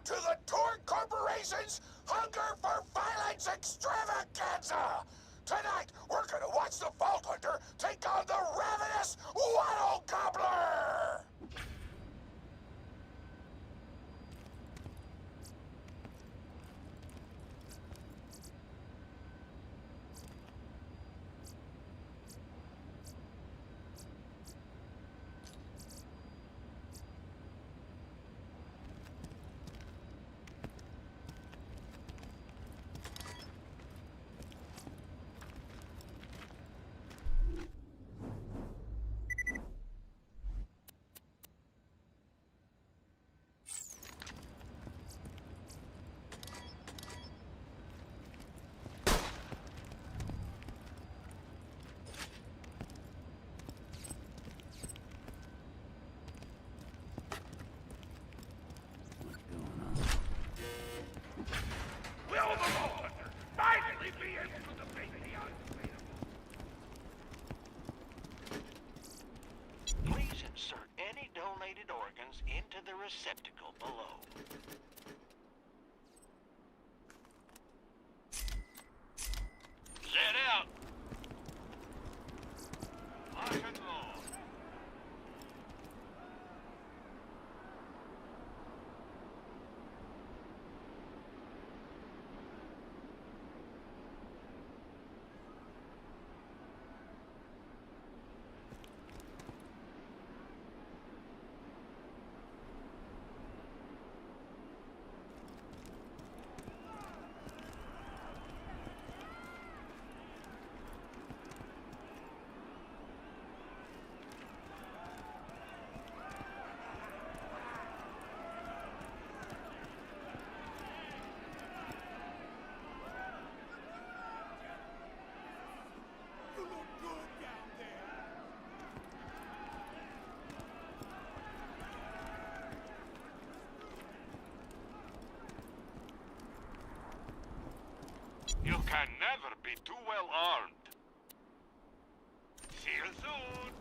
to the Tour Corporation's Hunger for Violence Extravaganza! Tonight, we're gonna watch the Vault Hunter take on the ravenous Waddle Gobbler! Please insert any donated organs into the receptacle below. Zed out! Lock and load. You can never be too well armed. See you soon.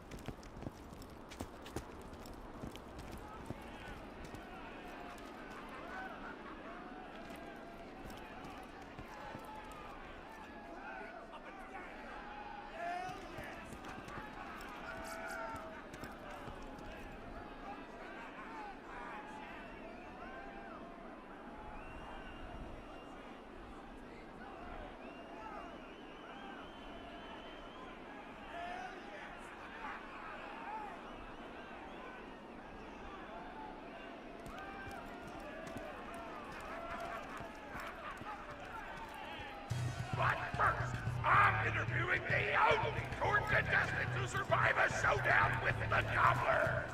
But first, I'm interviewing the only tour contestant to survive a showdown with the Gobbler.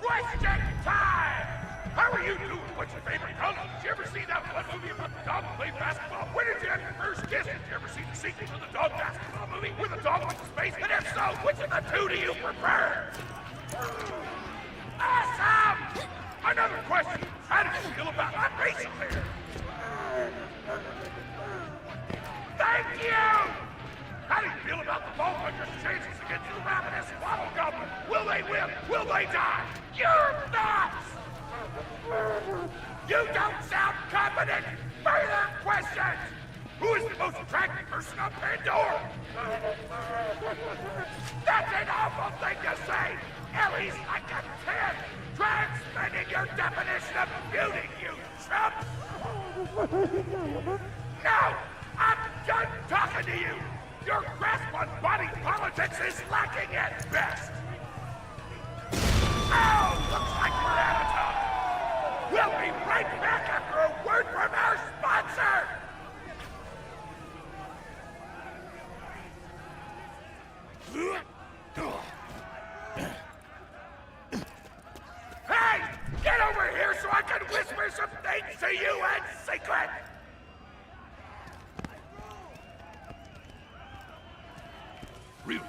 Question time! How are you doing? What's your favorite color? Did you ever see that one movie about the dog who played basketball? When did you have your first kiss? Did you ever see the sequel to the dog basketball movie where the dog went to space? And if so, which of the two do you prefer? Awesome! Another question. How do you feel about my facial hair? Thank you! How do you feel about the Vault Hunter's chances against the ravenous Waddle Gobbler? Will they win? Will they die? Your thoughts! You don't sound confident! Further questions! Who is the most attractive person on Pandora? That's an awful thing to say! Ellie's like a 10! Try expanding your definition of beauty, you chump! No! I'm done talking to you! Your grasp on body politics is lacking at best! Oh, looks like we're out of time! We'll be right back after a word from our sponsor! Hey! Get over here so I can whisper some things to you in secret! Really?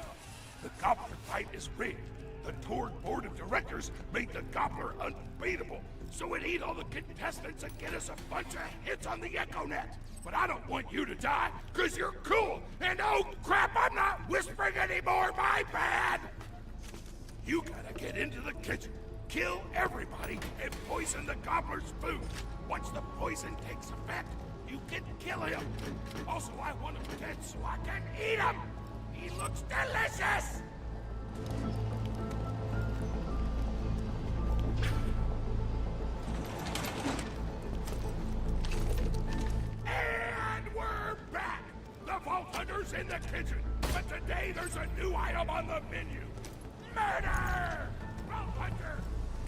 The Gobbler fight is rigged. The tour board of directors made the Gobbler unbeatable, so it eat all the contestants and get us a bunch of hits on the EchoNet. But I don't want you to die, cause you're cool, and oh crap, I'm not whispering anymore, my bad! You gotta get into the kitchen. Kill everybody and poison the gobbler's food. Once the poison takes effect, you can kill him. Also, I want him dead so I can eat him. He looks delicious. And we're back. The Vault Hunter's in the kitchen, but today there's a new item on the menu. Murder! Vault Hunter,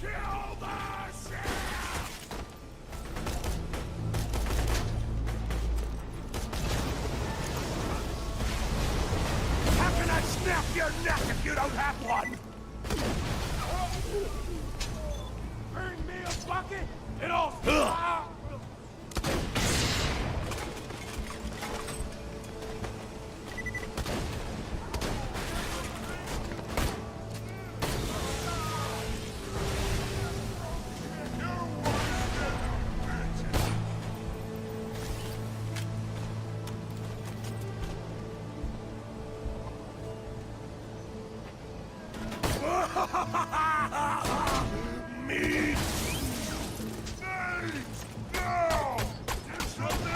kill the chef! How can I snap your neck if you don't have one? Bring me a bucket and I'll... Meat! No!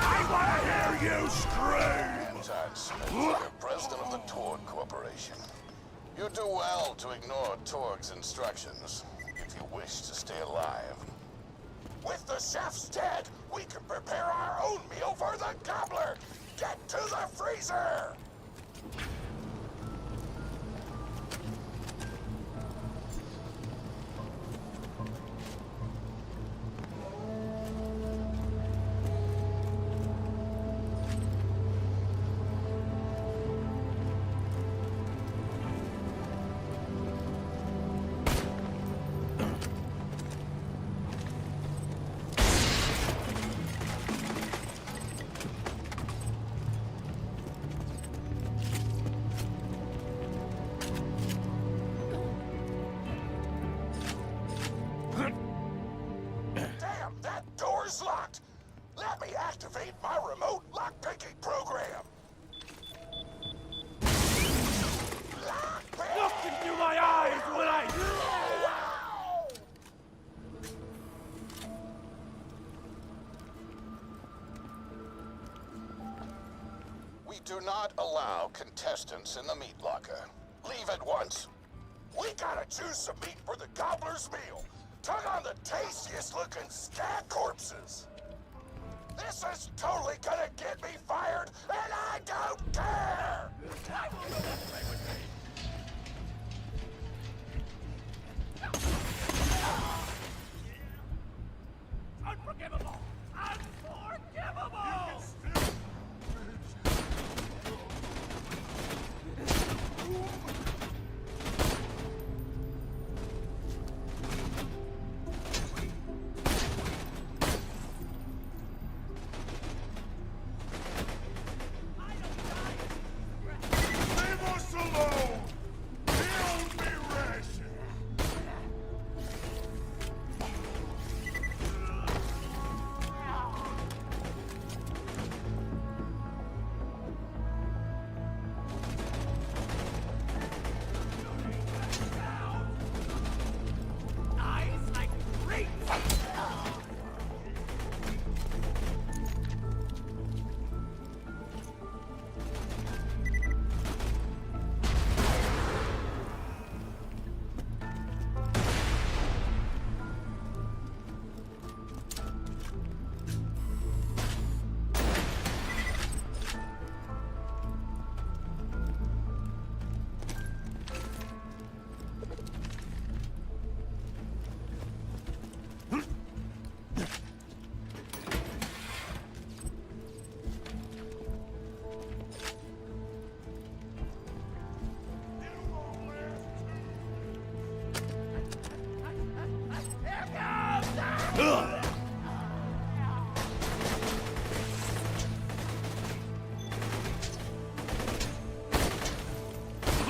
I want to hear you scream! You're president of the Torg Corporation. You do well to ignore Torg's instructions, if you wish to stay alive. With the chef's dead, we can prepare our own meal for the gobbler! Get to the freezer! Damn, that door's locked! Let me activate my remote lockpicking program! Lockpick! Look into my eyes when I... We do not allow contestants in the meat locker. Leave at once. We gotta choose some meat for the gobbler's meal. Tug on the tastiest looking scat corpses. This is totally gonna get me fired, and I don't care! I will not play with me. Unforgivable! Unforgivable! Leave us alone! Build me ration! Eyes like grapes!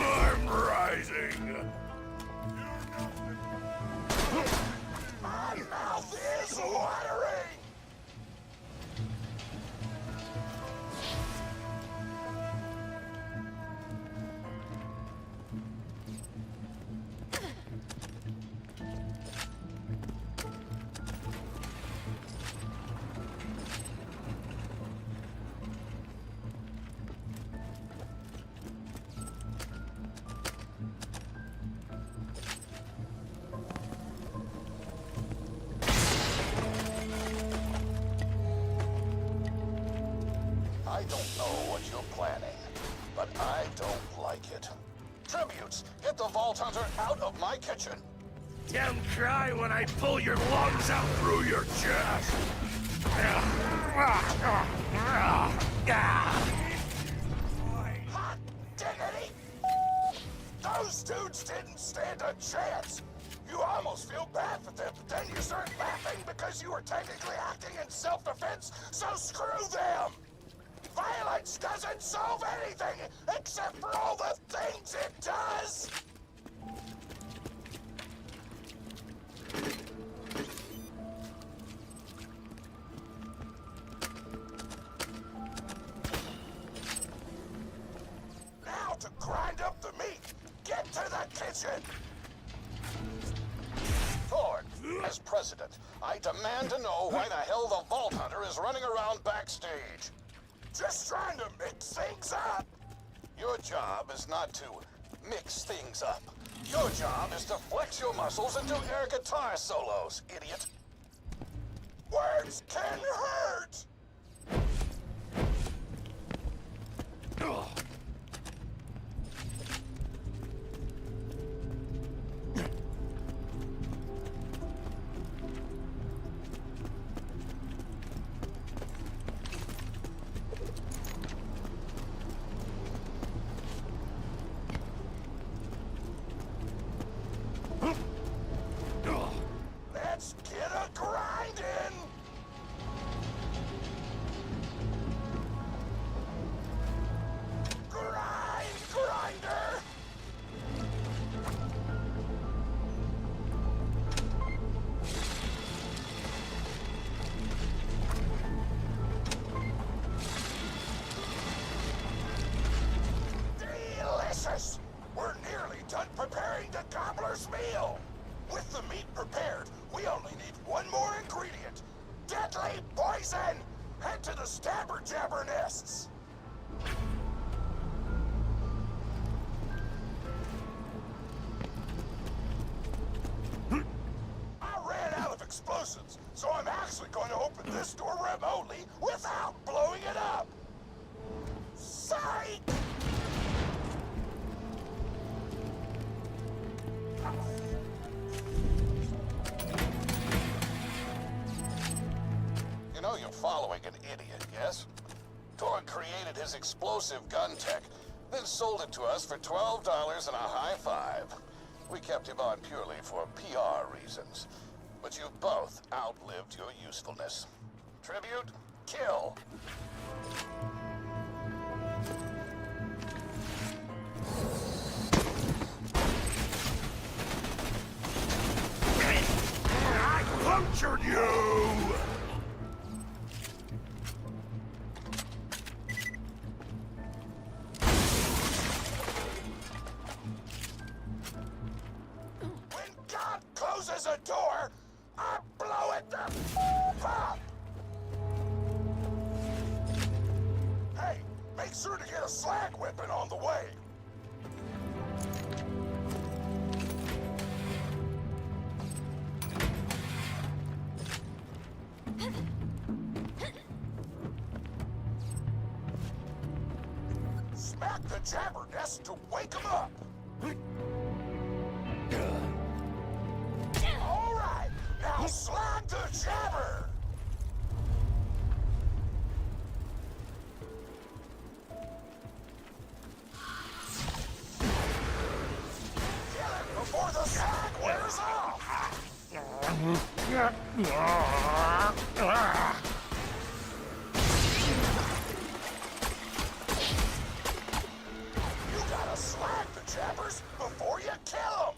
I'm rising! My mouth is watering! like it. Tributes, get the Vault Hunter out of my kitchen. Don't cry when I pull your lungs out through your chest. Hot diggity! Those dudes didn't stand a chance. You almost feel bad for them, but then you start laughing because you were technically acting in self-defense, so screw them! Violence doesn't solve anything except for all the things it does! Now to grind up the meat, get to the kitchen! Ford, as president, I demand to know why the hell the Vault Hunter is running around backstage. Just trying to mix things up. Your job is not to mix things up. Your job is to flex your muscles and do air guitar solos, idiot. Words can hurt! Let's get a grindin'! Grinder! Delicious! We're nearly done preparing the gobbler's meal! With the meat prepared, we only need one more ingredient. Deadly poison! Head to the stabber jabber nests! I ran out of explosives, so I'm actually going to open this door remotely without blowing it up! Psych! You know you're following an idiot, yes? Torg created his explosive gun tech, then sold it to us for $12 and a high five. We kept him on purely for PR reasons. But you both outlived your usefulness. Tribute, kill. I punctured you! When God closes a door, I blow it the up! Hey, make sure to get a slag whipping on the way. Smack the jabber nest to wake him up. All right, now slag the jabber. Kill it before the slag wears off. You gotta slag the jabbers before you kill them.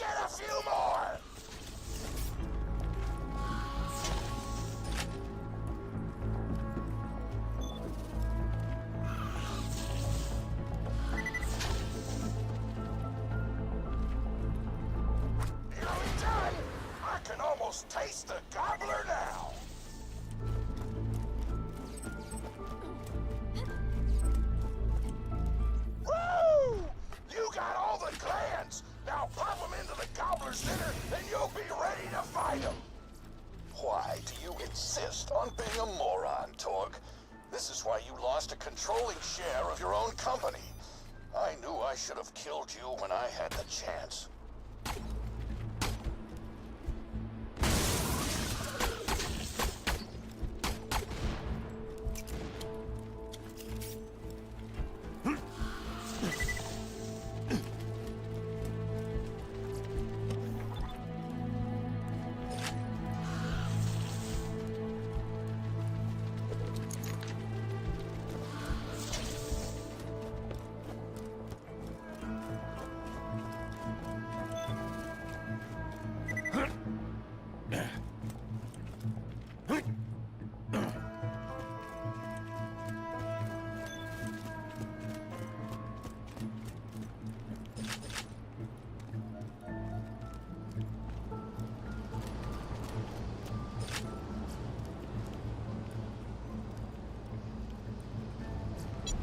get a few more! Nearly done! I can almost taste the gobbler now! Woo! You got all the glands! Now pop them into the gobbler's dinner and you'll be ready to fight them! Why do you insist on being a moron, Torg? This is why you lost a controlling share of your own company. I knew I should have killed you when I had the chance.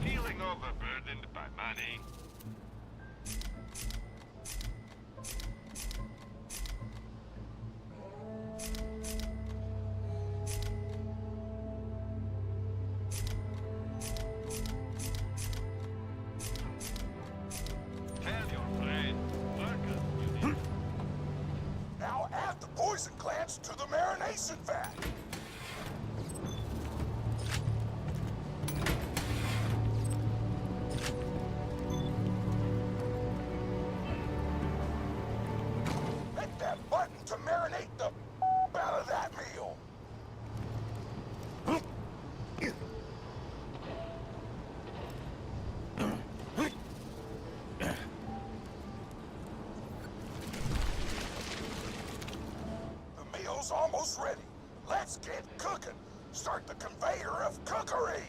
Feeling overburdened by money? Tell your friend, workers union. Now add the poison glands to the marination vat. Hit that button to marinate the out of that meal. The meal's almost ready. Let's get cooking. Start the conveyor of cookery.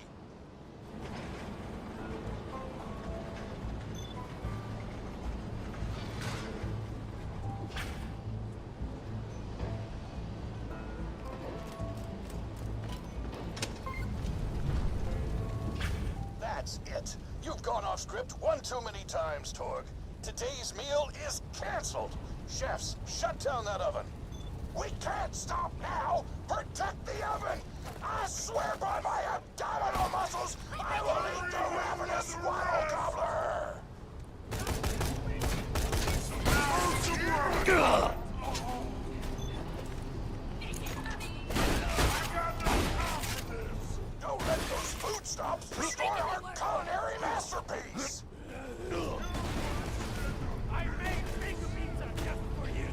That's it. You've gone off script one too many times, Torg. Today's meal is canceled. Chefs, shut down that oven. We can't stop now. Protect the oven. I swear by my abdominal muscles, I will eat the ravenous waddle gobbler. Don't let those food stomps destroy our culinary masterpiece. I made finger pizza just for you.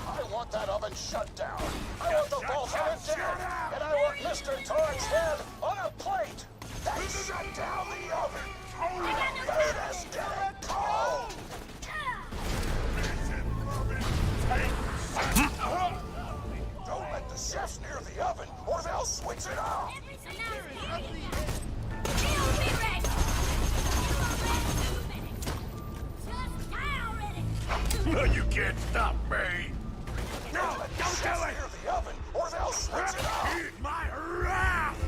I want that oven shut down. I want the vault hunter dead. And I want Mr. Torg's head on a plate. They shut down the oven. The food is getting cold. Don't let the chefs near the oven or they'll switch it off. You can't stop me. Don't let the chefs near the oven or they'll switch it off. Eat my wrath.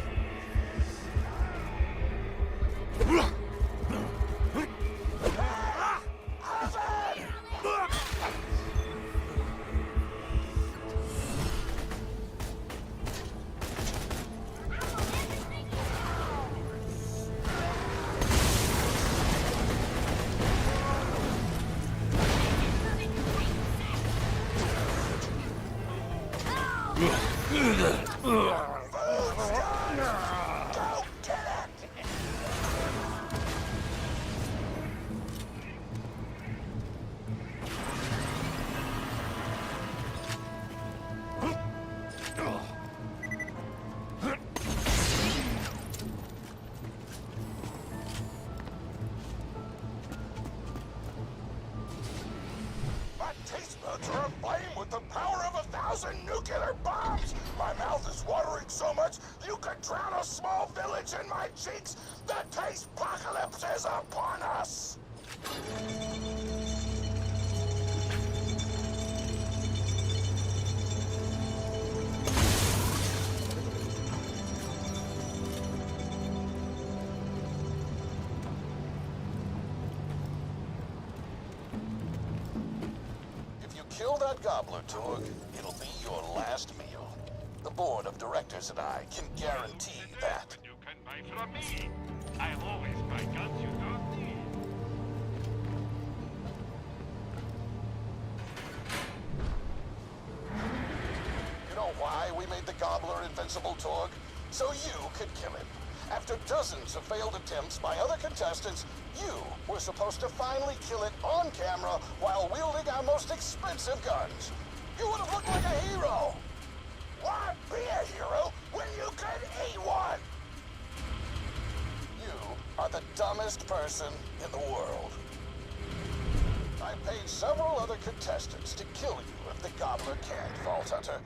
with the power of 1,000 nuclear bombs! My mouth is watering so much you could drown a small village in my cheeks! The taste-pocalypse is upon us! Kill that gobbler, Torg. It'll be your last meal. The board of directors and I can guarantee that. You can buy from me. I'll always buy guns you don't need. You know why we made the gobbler invincible, Torg? So you could kill him. After dozens of failed attempts by other contestants, you were supposed to finally kill it on camera while wielding our most expensive guns. You would have looked like a hero. Why be a hero when you could eat one? You are the dumbest person in the world. I paid several other contestants to kill you if the gobbler can't, Vault Hunter.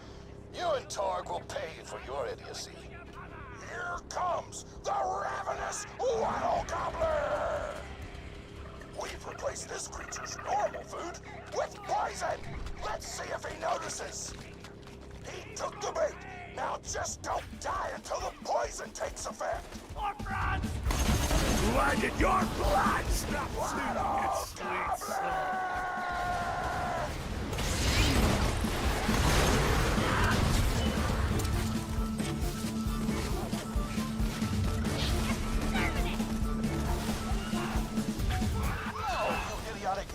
You and Torg will pay for your idiocy. Here comes the ravenous Waddle Gobbler! We've replaced this creature's normal food with poison! Let's see if he notices! He took the bait! Now just don't die until the poison takes effect! More bronze! Why did your blood stop Waddle Gobbler!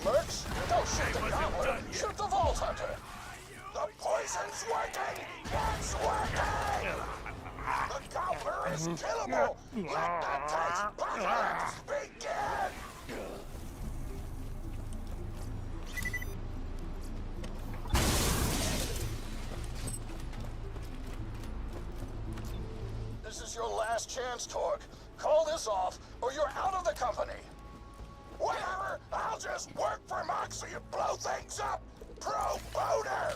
Mercs, don't shoot the gobbler, shoot the Vault Hunter! The poison's working! It's working! The gobbler is killable! Let the taste-pocalypse begin! This is your last chance, Torg. Call this off, or you're out of the company! Whatever! I'll just work for Moxie and blow things up! Pro boner!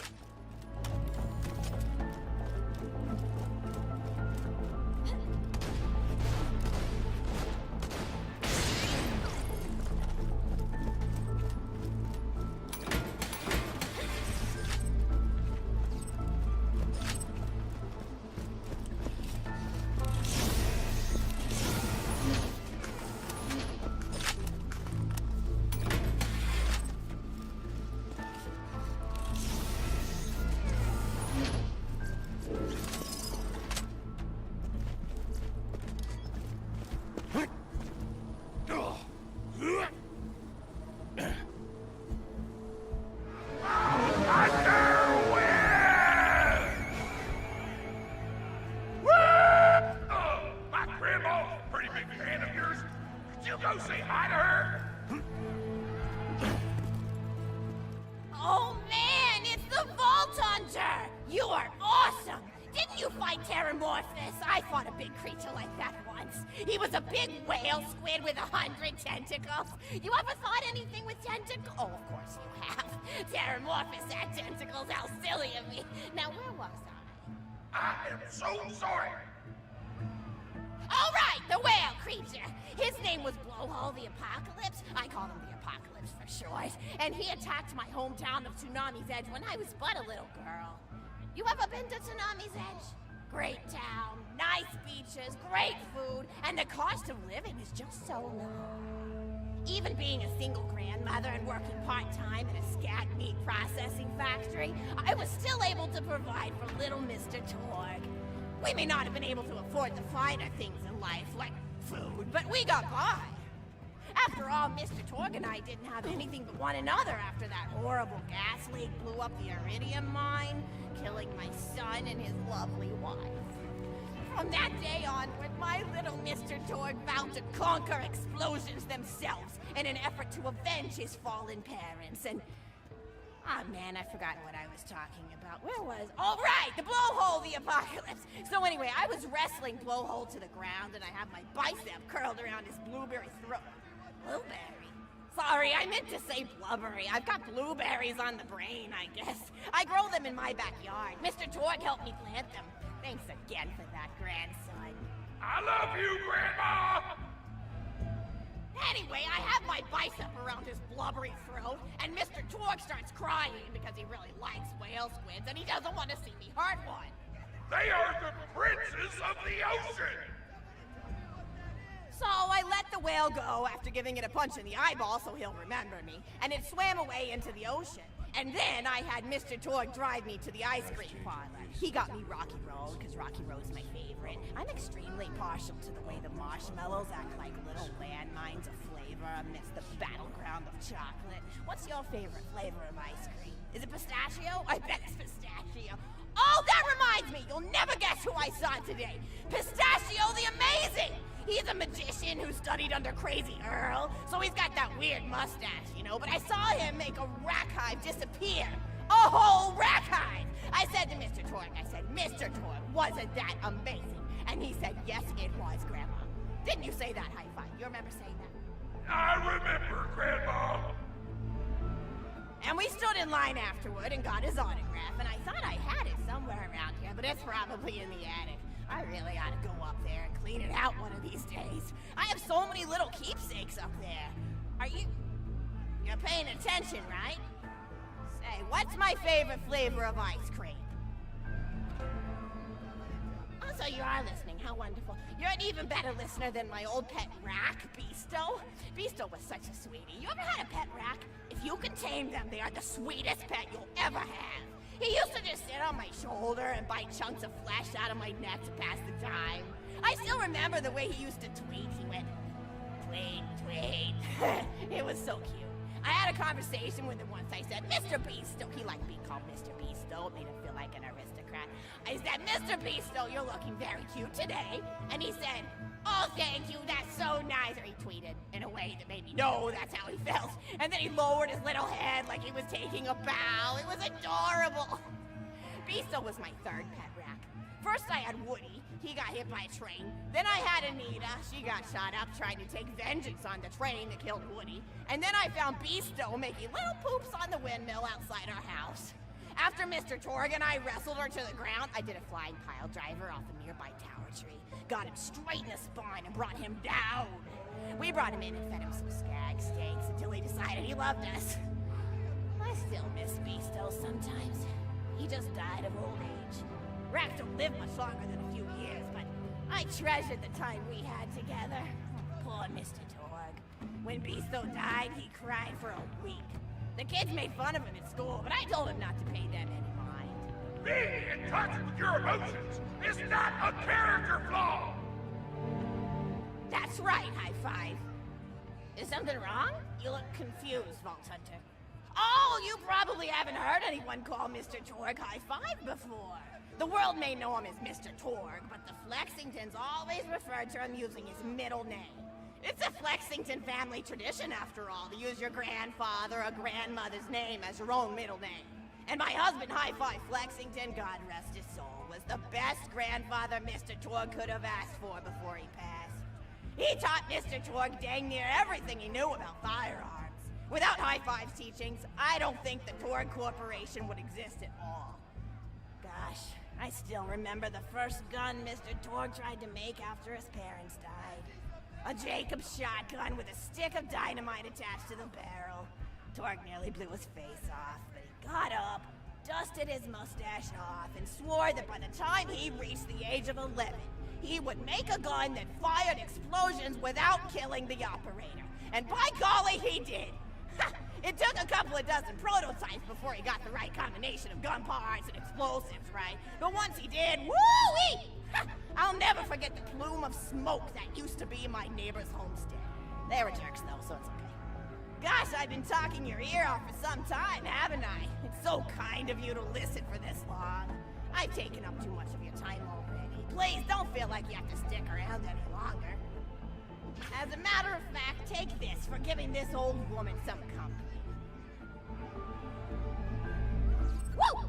Oh man, it's the Vault Hunter! You are awesome! Didn't you fight Terramorphous? I fought a big creature like that once. He was a big whale squid with 100 tentacles. You ever fought anything with tentacles? Oh, of course you have. Terramorphous had tentacles, how silly of me. Now, where was I? I am so sorry! All right, the whale creature. His name was Blowhole the Apocalypse. I called him the Apocalypse for short. And he attacked my hometown of Tsunami's Edge when I was but a little girl. You ever been to Tsunami's Edge? Great town, nice beaches, great food, and the cost of living is just so low. Even being a single grandmother and working part-time in a scat meat processing factory, I was still able to provide for little Mr. Torg. We may not have been able to afford the finer things in life, like food, but we got by. After all, Mr. Torg and I didn't have anything but one another after that horrible gas leak blew up the iridium mine, killing my son and his lovely wife. From that day onward, my little Mr. Torg vowed to conquer explosions themselves in an effort to avenge his fallen parents, and... Ah, man, I forgot what I was talking about. Where was... Oh, right! The Blowhole the Apocalypse! So anyway, I was wrestling Blowhole to the ground, and I have my bicep curled around his blueberry throat. Blueberry? Sorry, I meant to say blubbery. I've got blueberries on the brain, I guess. I grow them in my backyard. Mr. Torg helped me plant them. Thanks again for that, grandson. I love you, Grandma! Anyway, I have my bicep around his blubbery throat, and Mr. Torg starts crying because he really likes whale squids, and he doesn't want to see me hurt one. They are the princes of the ocean! So I let the whale go after giving it a punch in the eyeball so he'll remember me, and it swam away into the ocean. And then I had Mr. Torg drive me to the ice cream parlor. He got me Rocky Road, because Rocky Road's my favorite. I'm extremely partial to the way the marshmallows act like little landmines of flavor amidst the battleground of chocolate. What's your favorite flavor of ice cream? Is it pistachio? I bet it's pistachio. Oh, that reminds me! You'll never guess who I saw today! Pistachio the Amazing! He's a magician who studied under Crazy Earl, so he's got that weird mustache, you know, but I saw him make a rack hive disappear. A whole rack hive! I said to Mr. Torg, Mr. Torg, wasn't that amazing? And he said, yes, it was, Grandma. Didn't you say that, High Five? You remember saying that? I remember, Grandma! And we stood in line afterward and got his autograph, and I thought I had it somewhere around here, but it's probably in the attic. I really ought to go up there and clean it out one of these days. I have so many little keepsakes up there. You're paying attention, right? Say, what's my favorite flavor of ice cream? Oh, so you are listening. How wonderful. You're an even better listener than my old pet rack, Beasto. Beasto was such a sweetie. You ever had a pet rack? If you can tame them, they are the sweetest pet you'll ever have. He used to just sit on my shoulder and bite chunks of flesh out of my neck to pass the time. I still remember the way he used to tweet. He went, tweet, tweet. It was so cute. I had a conversation with him once. I said, Mr. Beasto. He liked being called Mr. Beasto. It made him feel like an aristocrat. I said, Mr. Beasto, you're looking very cute today. And he said, oh, thank you, that's so nice. Or he tweeted in a way that made me know that's how he felt. And then he lowered his little head like he was taking a bow. It was adorable. Beasto was my third pet rack. First I had Woody. He got hit by a train. Then I had Anita. She got shot up trying to take vengeance on the train that killed Woody. And then I found Beasto making little poops on the windmill outside our house. After Mr. Torg and I wrestled her to the ground, I did a flying pile driver off a nearby tower tree. Got him straight in the spine and brought him down. We brought him in and fed him some skag steaks until he decided he loved us. I still miss Beasto sometimes. He just died of old age. Racks don't live much longer than a few years, but I treasured the time we had together. Poor Mr. Torg. When Beasto died, he cried for a week. The kids made fun of him at school, but I told him not to pay them any mind. Being in touch with your emotions is not a character flaw! That's right, High Five. Is something wrong? You look confused, Vault Hunter. Oh, you probably haven't heard anyone call Mr. Torg High Five before. The world may know him as Mr. Torg, but the Flexingtons always refer to him using his middle name. It's a Flexington family tradition, after all, to use your grandfather or grandmother's name as your own middle name. And my husband, High Five Flexington, God rest his soul, was the best grandfather Mr. Torg could have asked for before he passed. He taught Mr. Torg dang near everything he knew about firearms. Without High Five's teachings, I don't think the Torg Corporation would exist at all. Gosh, I still remember the first gun Mr. Torg tried to make after his parents died. A Jacobs shotgun with a stick of dynamite attached to the barrel. Torg nearly blew his face off, but he got up, dusted his mustache off, and swore that by the time he reached the age of 11, he would make a gun that fired explosions without killing the operator. And by golly, he did! It took a couple of dozen prototypes before he got the right combination of gun parts and explosives, right? But once he did, woo-wee! I'll never forget the plume of smoke that used to be my neighbor's homestead. They were jerks, though, so it's okay. Gosh, I've been talking your ear off for some time, haven't I? It's so kind of you to listen for this long. I've taken up too much of your time already. Please don't feel like you have to stick around any longer. As a matter of fact, take this for giving this old woman some company. Woo!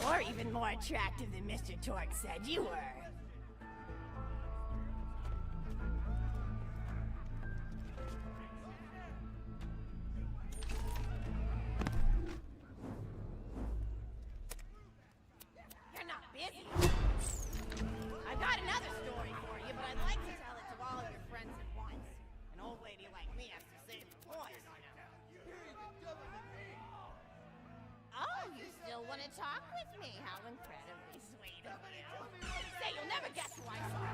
You're even more attractive than Mr. Torque said you were. You're not busy. I've got another story for you, but I'd like to tell it to all of your friends at once. An old lady like me has to save her voice, you know. Oh, you still want to talk with me? How incredibly sweet of you. Say, you'll never guess who I saw.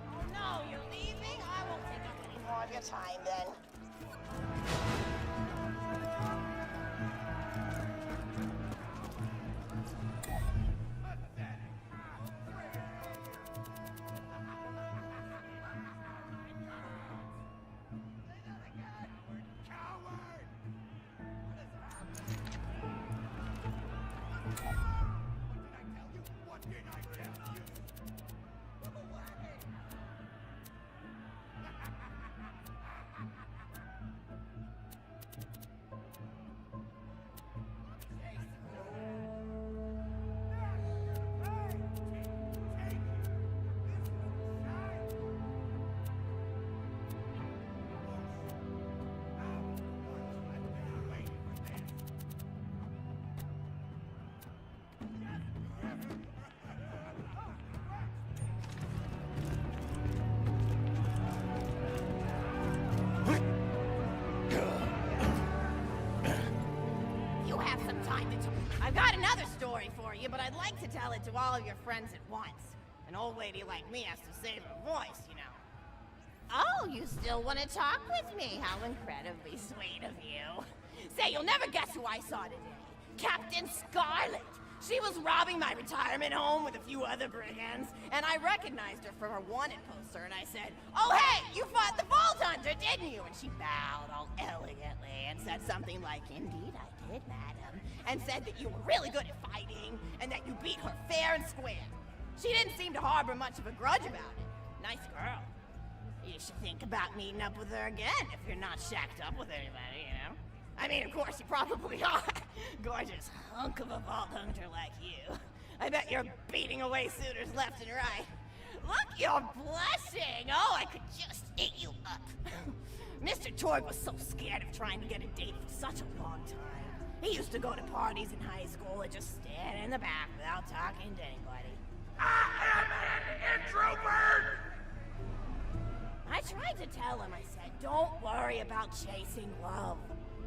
Oh no, you're leaving? I won't take up any more of your time then. I've got another story for you, but I'd like to tell it to all of your friends at once. An old lady like me has to save her voice, you know. Oh, you still want to talk with me? How incredibly sweet of you. Say, you'll never guess who I saw today. Captain Scarlet. She was robbing my retirement home with a few other brigands, and I recognized her from her wanted poster, and I said, "Oh, hey, you fought the Vault Hunter, didn't you?" And she bowed all elegantly and said something like, "Indeed I did, madam," and said that you were really good at fighting, and that you beat her fair and square. She didn't seem to harbor much of a grudge about it. Nice girl. You should think about meeting up with her again if you're not shacked up with anybody, you know? I mean, of course, you probably are. Gorgeous hunk of a Vault Hunter like you. I bet you're beating away suitors left and right. Look, you're blushing. Oh, I could just eat you up. Mr. Torg was so scared of trying to get a date for such a long time. He used to go to parties in high school and just stand in the back without talking to anybody. I am an introvert! I tried to tell him, I said, don't worry about chasing love.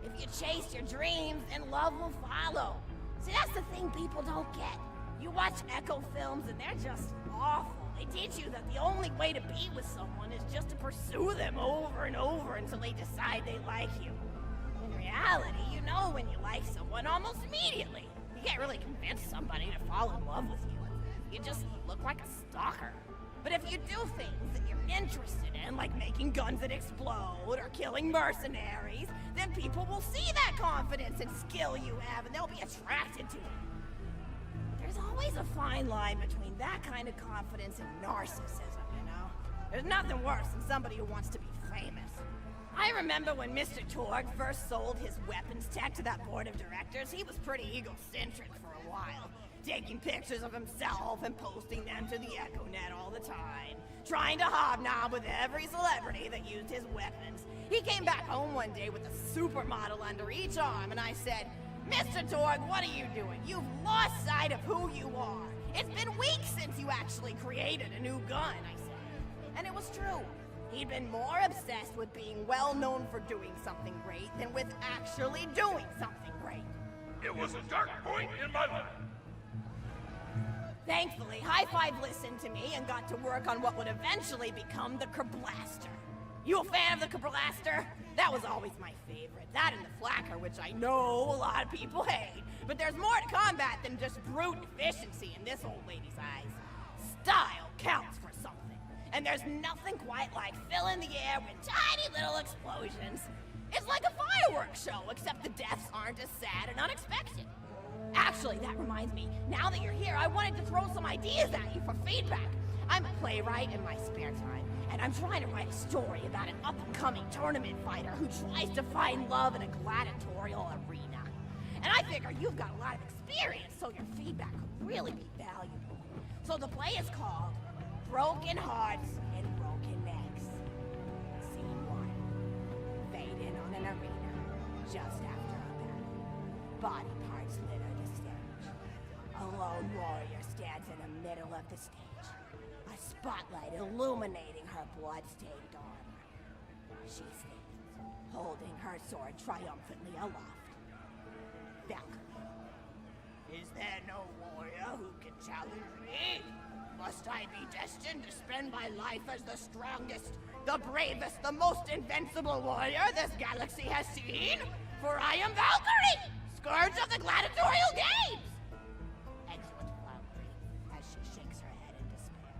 If you chase your dreams, then love will follow. See, that's the thing people don't get. You watch Echo films and they're just awful. They teach you that the only way to be with someone is just to pursue them over and over until they decide they like you. In reality, you know when you like someone almost immediately. You can't really convince somebody to fall in love with you. You just look like a stalker. But if you do things that you're interested in, like making guns that explode or killing mercenaries, then people will see that confidence and skill you have, and they'll be attracted to it. There's always a fine line between that kind of confidence and narcissism, you know? There's nothing worse than somebody who wants to be famous. I remember when Mr. Torg first sold his weapons tech to that board of directors, he was pretty egocentric for a while. Taking pictures of himself and posting them to the EchoNet all the time. Trying to hobnob with every celebrity that used his weapons. He came back home one day with a supermodel under each arm, and I said, "Mr. Torg, what are you doing? You've lost sight of who you are. It's been weeks since you actually created a new gun," I said. And it was true. He'd been more obsessed with being well known for doing something great than with actually doing something great. It was a dark point in my life. Thankfully, High Five listened to me and got to work on what would eventually become the Kerblaster. You a fan of the Kerblaster? That was always my favorite. That and the Flacker, which I know a lot of people hate. But there's more to combat than just brute efficiency in this old lady's eyes. Style counts for something. And there's nothing quite like filling the air with tiny little explosions. It's like a fireworks show, except the deaths aren't as sad and unexpected. Actually, that reminds me, now that you're here, I wanted to throw some ideas at you for feedback. I'm a playwright in my spare time, and I'm trying to write a story about an up-and-coming tournament fighter who tries to find love in a gladiatorial arena. And I figure you've got a lot of experience, so your feedback could really be valuable. So the play is called Broken Hearts and Broken Necks. Scene 1. Fade in on an arena, just after a battle. Body parts litter the stage. A lone warrior stands in the middle of the stage. A spotlight illuminating her blood-stained armor. She stands, holding her sword triumphantly aloft. Valkyrie. Is there no warrior who can challenge me? Must I be destined to spend my life as the strongest, the bravest, the most invincible warrior this galaxy has seen? For I am Valkyrie, scourge of the gladiatorial games! Exultant Valkyrie, as she shakes her head in despair.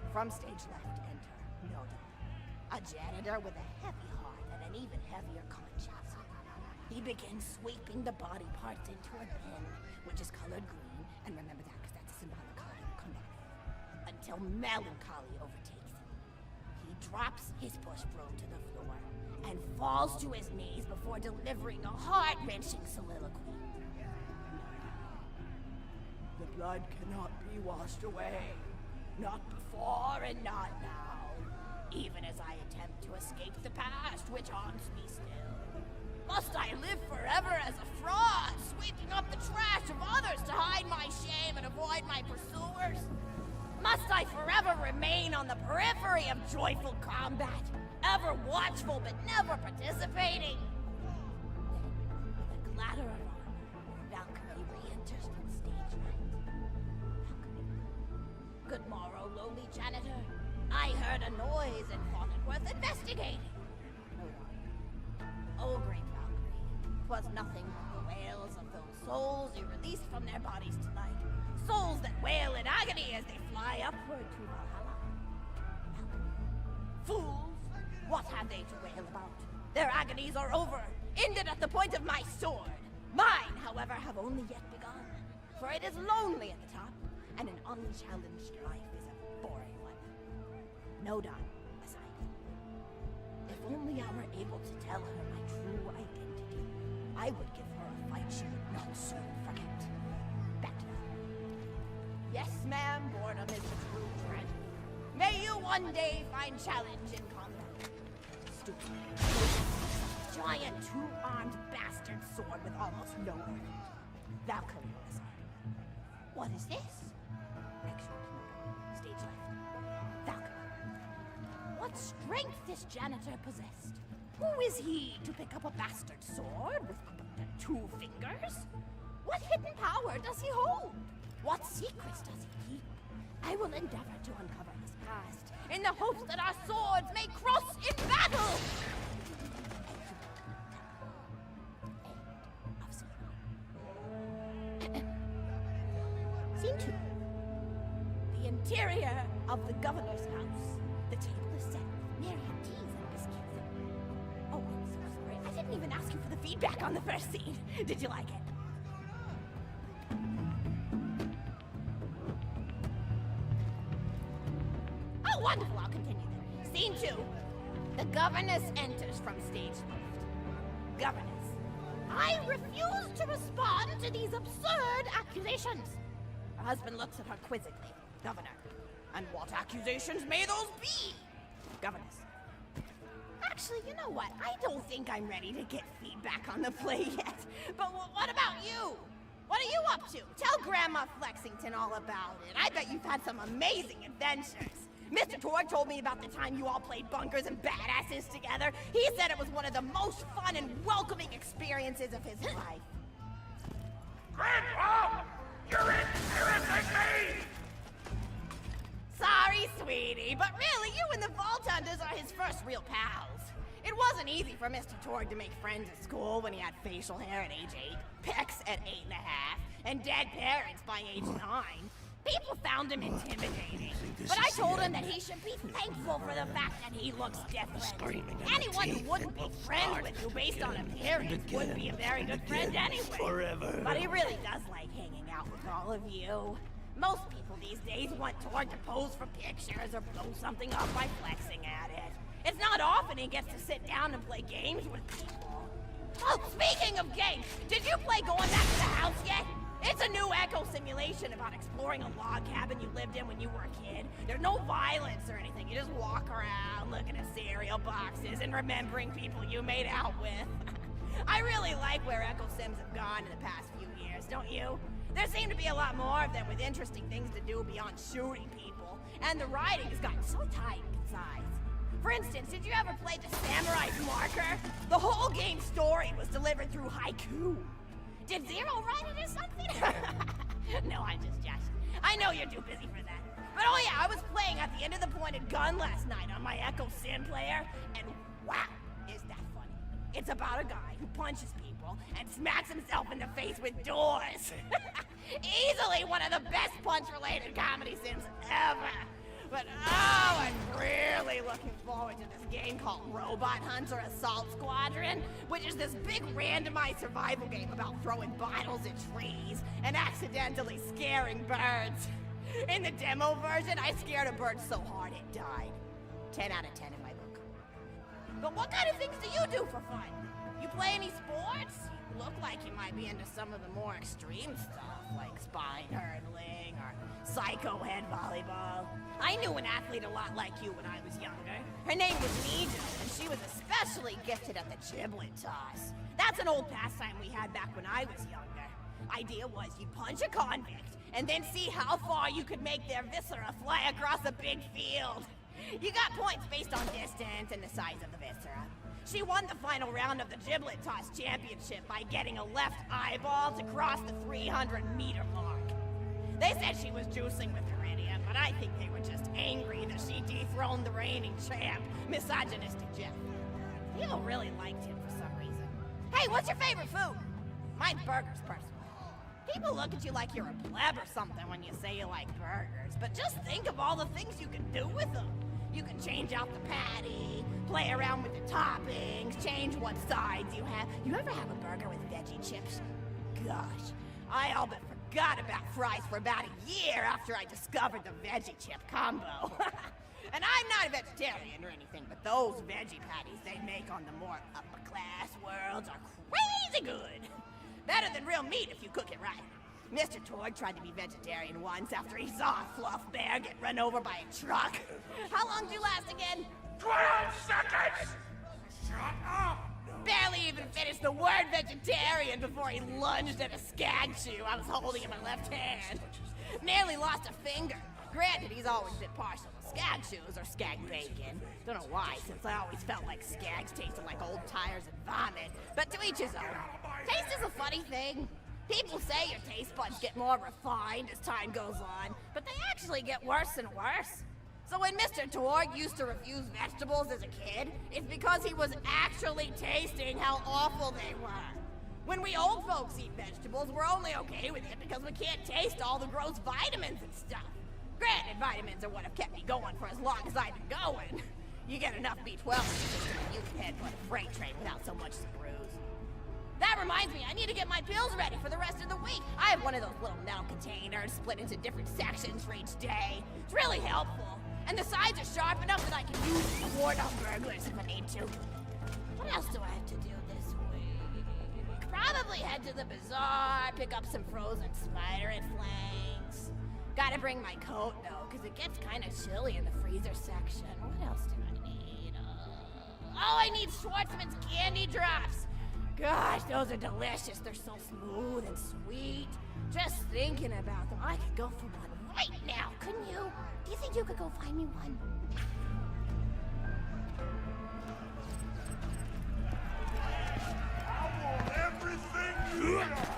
From stage left enter Noda, a janitor with a heavy heart and an even heavier conscience. He begins sweeping the body parts into a bin, which is colored green, and remember that because that's a symbolic color in combat, until melancholy overtakes him. He drops his push broom to the floor and falls to his knees before delivering a heart-wrenching soliloquy. The blood cannot be washed away. Not before and not now. Even as I attempt to escape the past, which haunts me still. Must I live forever as a fraud, sweeping up the trash of others to hide my shame and avoid my pursuers? Must I forever remain on the periphery of joyful combat, ever watchful but never participating? With a clatter of armor, Valkyrie re-enters the stage right. Valkyrie. Good morrow, lowly janitor. I heard a noise and thought it worth investigating. Oh, great Valkyrie, 'twas nothing but the wails of those souls you released from their bodies tonight. Souls that wail in agony as they fly upward to Valhalla. Fools! What have they to wail about? Their agonies are over, ended at the point of my sword. Mine, however, have only yet begun. For it is lonely at the top, and an unchallenged life is a boring one. No done, aside. If only I were able to tell her my true identity, I would give her a fight she would not soon forget. Back to that. Yes, ma'am, boredom is the true dread. May you one day find challenge in combat. Stupid. Giant two-armed bastard sword with almost no end. Valkyrie aside. What is this? Excellent. Stage left. Valkyrie. What strength this janitor possessed? Who is he to pick up a bastard sword with 2 fingers? What hidden power does he hold? What secrets does he keep? I will endeavor to uncover his past, in the hopes that our swords may cross in battle! Scene 2. The interior of the governor's house. The table is set with myriad teas and biscuits. Oh, I'm so sorry. I didn't even ask you for the feedback on the first scene. Did you like it? Oh, wonderful. I'll continue then. Scene 2. The governess enters from stage left. Governess. I refuse to respond to these absurd accusations. Her husband looks at her quizzically. Governor. And what accusations may those be? Governess. Actually, you know what? I don't think I'm ready to get feedback on the play yet. But what about you? What are you up to? Tell Grandma Flexington all about it. I bet you've had some amazing adventures. Mr. Torg told me about the time you all played bunkers and badasses together. He said it was one of the most fun and welcoming experiences of his life. Grandpa! You're embarrassing me! Sorry, sweetie, but really, you and the Vault Hunters are his first real pals. It wasn't easy for Mr. Torg to make friends at school when he had facial hair at age 8, pecs at 8.5, and dead parents by age 9. People found him intimidating, but I told him that he should be thankful for the fact that he looks different. Anyone who wouldn't be friends with you based on appearance wouldn't be a very good friend anyway. Forever. But he really does like hanging out with all of you. Most people these days want Torg to pose for pictures or blow something up by flexing at it. It's not often he gets to sit down and play games with people. Oh, speaking of games, did you play Going Back to the House yet? It's a new echo simulation about exploring a log cabin you lived in when you were a kid. There's no violence or anything. You just walk around looking at cereal boxes and remembering people you made out with. I really like where Echo Sims have gone in the past few years, don't you? There seem to be a lot more of them with interesting things to do beyond shooting people, and the writing has gotten so tight and concise. For instance, did you ever play The Samurai's Marker? The whole game's story was delivered through haiku. Did Zero write it or something? No, I'm just joshing. I know you're too busy for that. But oh yeah, I was playing at the end of the pointed gun last night on my Echo Sim player, and wow, is that funny. It's about a guy who punches people and smacks himself in the face with doors. Easily one of the best punch-related comedy sims ever. But oh, I'm really looking forward to this game called Robot Hunter Assault Squadron, which is this big randomized survival game about throwing bottles at trees and accidentally scaring birds. In the demo version, I scared a bird so hard it died. 10 out of 10 in my book. But what kind of things do you do for fun? You play any sports? You look like you might be into some of the more extreme stuff, like spine hurdling or psycho head volleyball. I knew an athlete a lot like you when I was younger. Her name was Nija, and she was especially gifted at the giblet toss. That's an old pastime we had back when I was younger. Idea was you punch a convict, and then see how far you could make their viscera fly across a big field. You got points based on distance and the size of the viscera. She won the final round of the giblet toss championship by getting a left eyeball to cross the 300-meter mark. They said she was juicing with Iridium, but I think they were just angry that she dethroned the reigning champ, misogynistic Jeff. People really liked him for some reason. Hey, what's your favorite food? Mine's burgers, personally. People look at you like you're a pleb or something when you say you like burgers, but just think of all the things you can do with them. You can change out the patty, play around with the toppings, change what sides you have. You ever have a burger with veggie chips? Gosh, I all but forgot about fries for about a year after I discovered the veggie chip combo. And I'm not a vegetarian or anything, but those veggie patties they make on the more upper-class worlds are crazy good. Better than real meat if you cook it right. Mr. Torg tried to be vegetarian once after he saw a fluff bear get run over by a truck. How long did you last again? 12 seconds! Shut up! Barely even finished the word vegetarian before he lunged at a skag chew I was holding in my left hand. Nearly lost a finger. Granted, he's always been partial to skag chews or skag bacon. Don't know why, since I always felt like skags tasted like old tires and vomit. But to each his own. Taste is a funny thing. People say your taste buds get more refined as time goes on, but they actually get worse and worse. So when Mr. Torg used to refuse vegetables as a kid, it's because he was actually tasting how awful they were. When we old folks eat vegetables, we're only okay with it because we can't taste all the gross vitamins and stuff. Granted, vitamins are what have kept me going for as long as I've been going. You get enough B12 in your system and you can head for a freight train without so much as a bruise. That reminds me, I need to get my pills ready for the rest of the week. I have one of those little metal containers split into different sections for each day. It's really helpful. And the sides are sharp enough that I can use it to ward off burglars if I need to. What else do I have to do this week? Probably head to the bazaar, pick up some frozen spider and flanks. Gotta bring my coat, though, because it gets kind of chilly in the freezer section. What else do I need? Oh, I need Schwartzman's candy drops. Gosh, those are delicious. They're so smooth and sweet. Just thinking about them, I could go for one right now, couldn't you? Do you think you could go find me one? I want everything you got!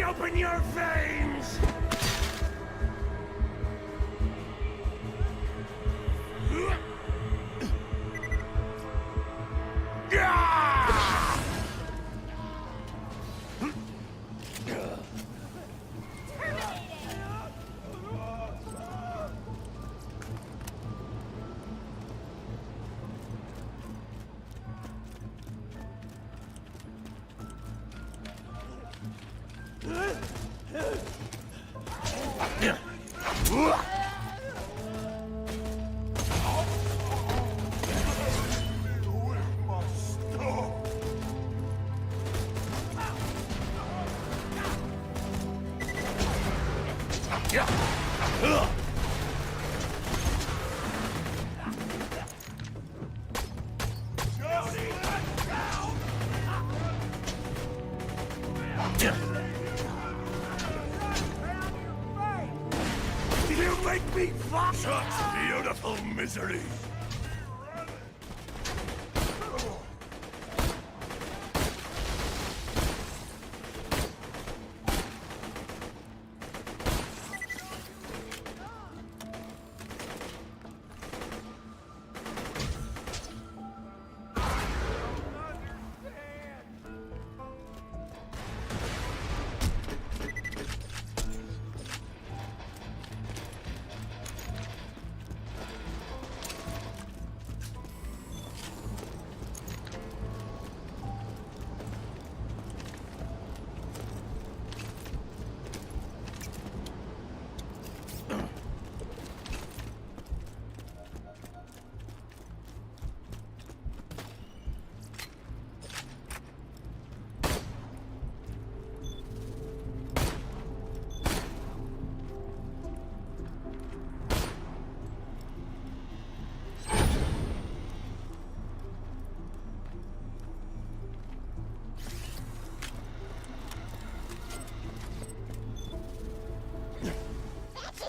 Open your veins! You make me such beautiful misery.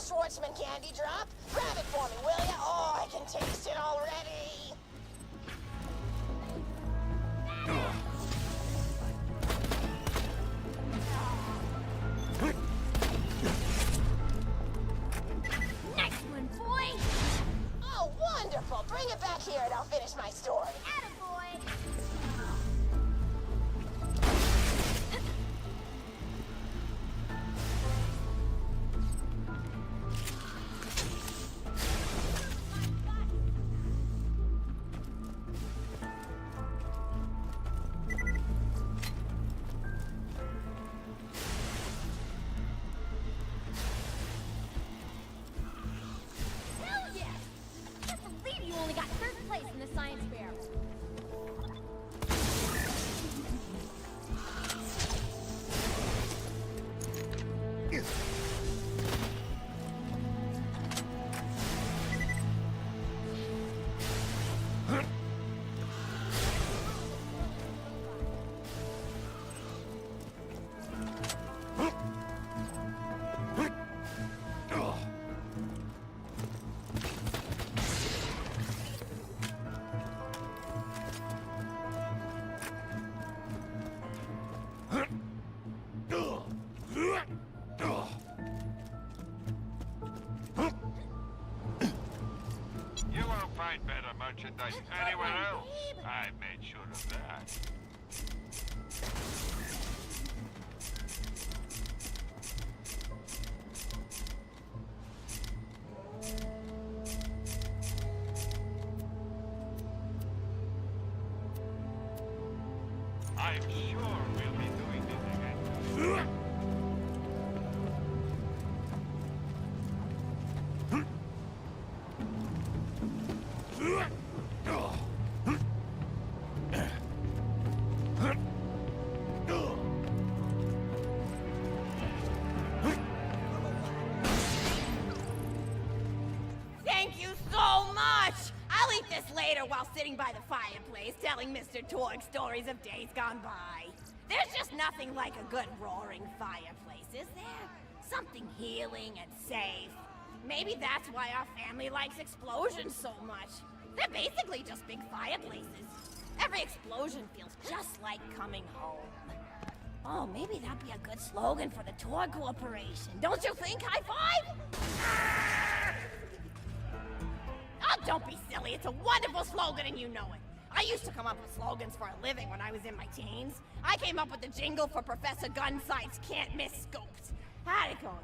Schwartzman candy drop. Grab it for me, will ya? Oh, I can taste it already. Nice one, boy. Oh, wonderful. Bring it back here and I'll finish my story. Attaboy. Better merchandise anywhere else. I made sure of that. I'm sure we'll be doing this again. While sitting by the fireplace telling Mr. Torg stories of days gone by. There's just nothing like a good roaring fireplace, is there? Something healing and safe. Maybe that's why our family likes explosions so much. They're basically just big fireplaces. Every explosion feels just like coming home. Oh, maybe that'd be a good slogan for the Torg Corporation. Don't you think, High Five? Ah! Oh, don't be silly. It's a wonderful slogan and you know it. I used to come up with slogans for a living when I was in my teens. I came up with the jingle for Professor Gunsight's Can't Miss Scopes. How'd it go again?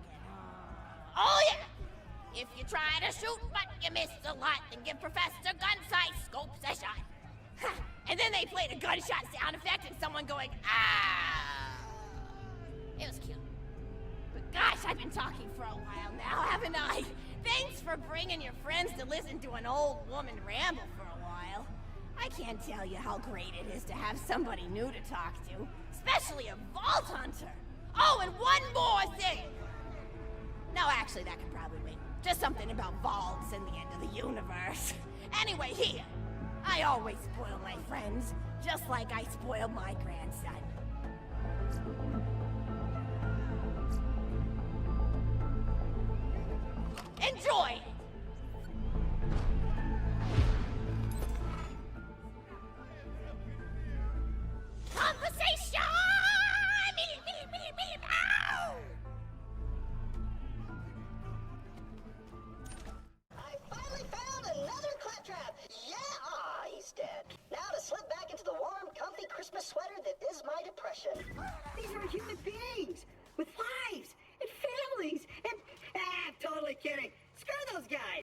Oh, yeah! If you try to shoot but you miss a lot, then give Professor Gunsight Scopes a shot. And then they played a gunshot sound effect and someone going, ah! It was cute. But gosh, I've been talking for a while now, haven't I? Thanks for bringing your friends to listen to an old woman ramble for a while. I can't tell you how great it is to have somebody new to talk to, especially a vault hunter. Oh, and one more thing. No, actually, that can probably wait. Just something about vaults and the end of the universe. Anyway, here. I always spoil my friends, just like I spoiled my grandson. Enjoy!